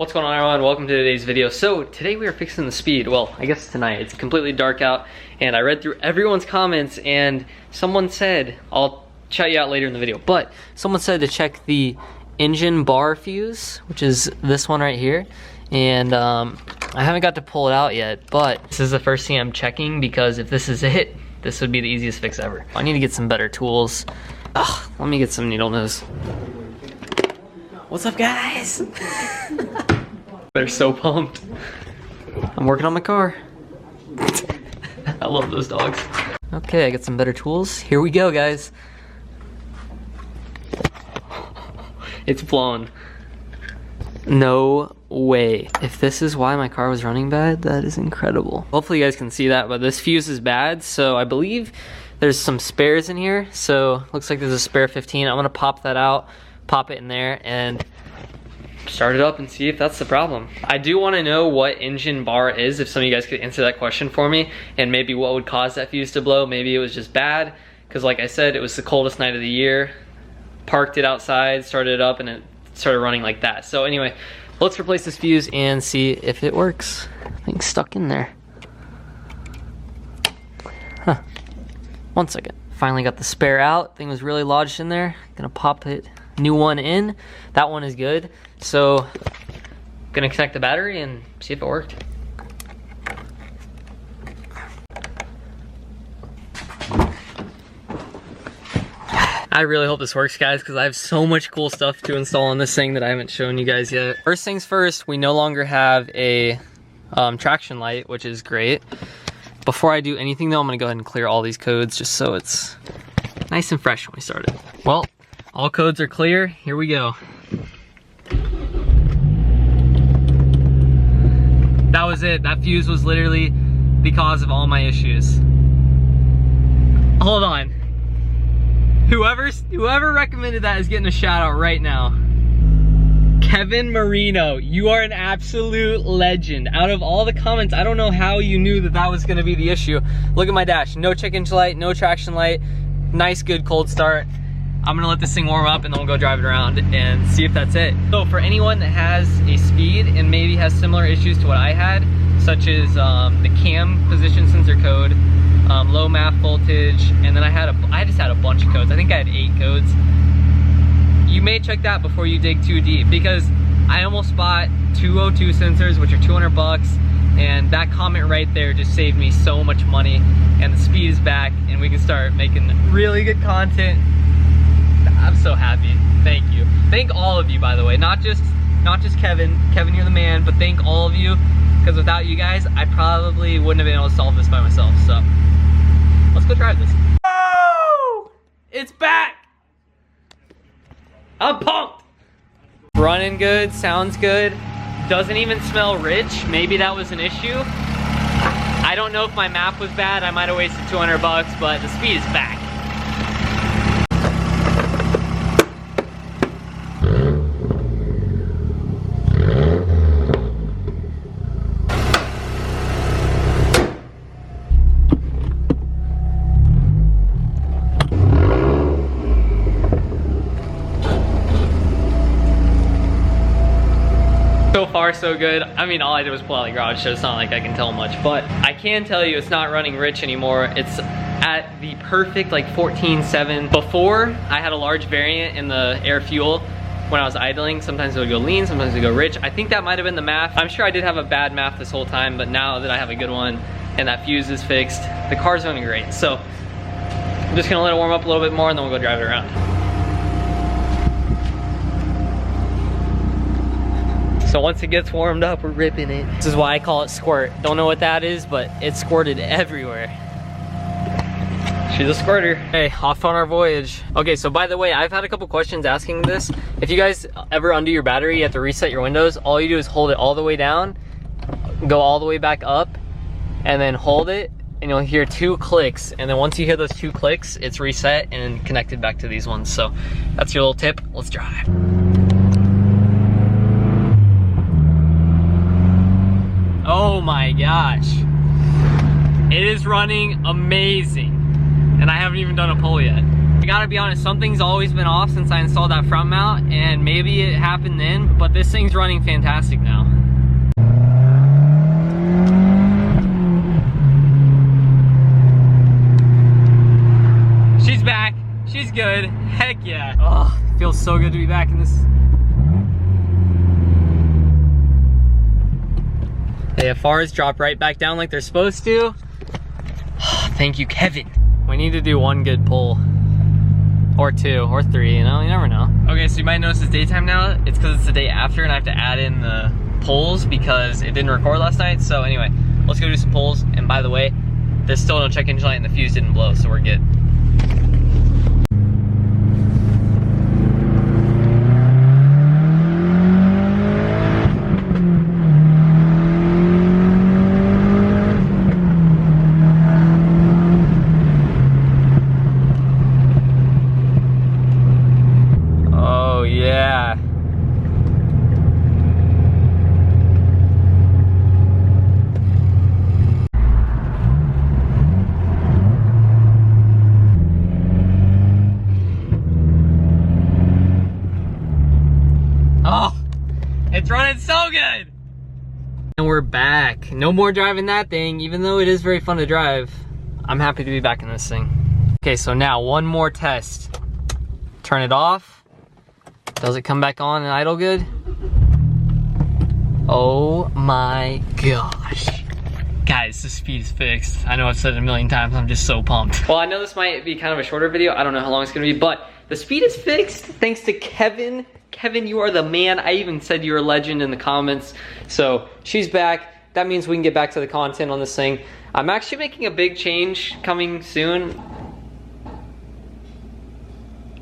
What's going on, everyone? Welcome to today's video. So today we are fixing the speed. Well, I guess tonight. It's completely dark out and I read through everyone's comments and someone said, I'll shout you out later in the video, but someone said to check the engine bar fuse, which is this one right here. And I haven't got to pull it out yet, but this is the first thing I'm checking because if this is it, this would be the easiest fix ever. I need to get some better tools. Ugh, let me get some needle nose. What's up, guys? They're so pumped. I'm working on my car. I love those dogs. Okay, I got some better tools. Here we go, guys. It's blown. No way. If this is why my car was running bad, that is incredible. Hopefully you guys can see that, but this fuse is bad, so I believe there's some spares in here. So looks like there's a spare 15. I'm gonna pop that out, pop it in there, and start it up and see if that's the problem. I do want to know what engine bar is, if some of you guys could answer that question for me, and maybe what would cause that fuse to blow. Maybe it was just bad, because like I said, it was the coldest night of the year. Parked it outside, started it up, and it started running like that. So anyway, let's replace this fuse and see if it works. I think stuck in there. Huh. 1 second. Finally got the spare out. Thing was really lodged in there. Gonna pop it, new one in. That one is good. So gonna connect the battery and see if it worked. I really hope this works, guys, because I have so much cool stuff to install on this thing that I haven't shown you guys yet. First things first, we no longer have a traction light, which is great. Before I do anything though, I'm gonna go ahead and clear all these codes just so it's nice and fresh when we start it. Well, all codes are clear, here we go. That was it, that fuse was literally the cause of all my issues. Hold on. Whoever recommended that is getting a shout out right now. Kevin Marino, you are an absolute legend. Out of all the comments, I don't know how you knew that that was gonna be the issue. Look at my dash, no check engine light, no traction light, nice good cold start. I'm gonna let this thing warm up and then we'll go drive it around and see if that's it. So for anyone that has a speed and maybe has similar issues to what I had, such as the cam position sensor code, low MAF voltage, and then I just had a bunch of codes. I think I had 8 codes. You may check that before you dig too deep, because I almost bought 202 sensors, which are 200 bucks, and that comment right there just saved me so much money, and the speed is back, and we can start making really good content. I'm so happy. Thank you. Thank all of you, by the way, not just Kevin. Kevin, you're the man, but thank all of you, because without you guys, I probably wouldn't have been able to solve this by myself. So let's go try this. Oh, it's back. I'm pumped. Running good, sounds good. Doesn't even smell rich. Maybe that was an issue. I don't know if my map was bad. I might have wasted 200 bucks, but the speed is back. So far, so good. I mean, all I did was pull out the garage, so it's not like I can tell much, but I can tell you it's not running rich anymore. It's at the perfect like 14.7. Before, I had a large variant in the air fuel when I was idling. Sometimes it would go lean, sometimes it would go rich. I think that might have been the MAF. I'm sure I did have a bad MAF this whole time, but now that I have a good one and that fuse is fixed, the car's running great. So I'm just gonna let it warm up a little bit more and then we'll go drive it around. So once it gets warmed up, we're ripping it. This is why I call it squirt. Don't know what that is, but it squirted everywhere. She's a squirter. Hey, off on our voyage. Okay, so by the way, I've had a couple questions asking this. If you guys ever undo your battery, you have to reset your windows. All you do is hold it all the way down, go all the way back up, and then hold it, and you'll hear 2 clicks. And then once you hear those 2 clicks, it's reset and connected back to these ones. So that's your little tip. Let's drive. Oh my gosh. It is running amazing. And I haven't even done a pull yet. I gotta be honest, something's always been off since I installed that front mount, and maybe it happened then, but this thing's running fantastic now. She's back, she's good, heck yeah. Oh, feels so good to be back in this. The FRs drop right back down like they're supposed to. Thank you, Kevin. We need to do one good pull. Or two, or three, you know, you never know. Okay, so you might notice it's daytime now. It's because it's the day after and I have to add in the pulls because it didn't record last night. So anyway, let's go do some pulls. And by the way, there's still no check engine light and the fuse didn't blow, so we're good. Oh, it's running so good. And we're back. No more driving that thing, even though it is very fun to drive. I'm happy to be back in this thing. Okay, so now one more test. Turn it off. Does it come back on and idle good? Oh my gosh. Guys, the speed is fixed. I know I've said it a million times, I'm just so pumped. Well, I know this might be kind of a shorter video. I don't know how long it's gonna be, but the speed is fixed thanks to Kevin. Kevin, you are the man. I even said you're a legend in the comments. So she's back. That means we can get back to the content on this thing. I'm actually making a big change coming soon.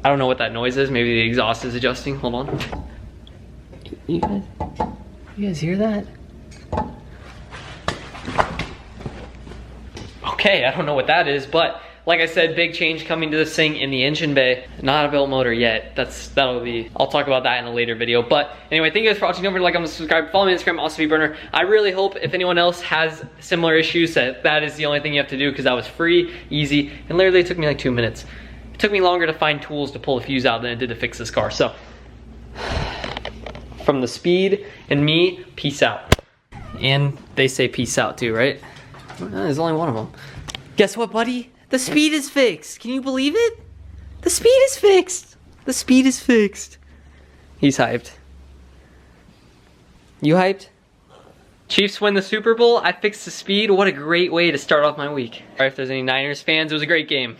I don't know what that noise is. Maybe the exhaust is adjusting. Hold on. You guys hear that? Okay, I don't know what that is, but like I said, big change coming to this thing in the engine bay. Not a built motor yet. I'll talk about that in a later video. But anyway, thank you guys for watching. Don't forget to like, comment, subscribe, follow me on Instagram, Mazdaspeed. I really hope if anyone else has similar issues that is the only thing you have to do, because that was free, easy, and literally it took me like 2 minutes. It took me longer to find tools to pull the fuse out than it did to fix this car. So, from the Speed and me, peace out. And they say peace out too, right? There's only one of them. Guess what, buddy? The Speed is fixed. Can you believe it? The Speed is fixed. The Speed is fixed. He's hyped. You hyped? Chiefs win the Super Bowl. I fixed the Speed. What a great way to start off my week. All right, if there's any Niners fans, it was a great game.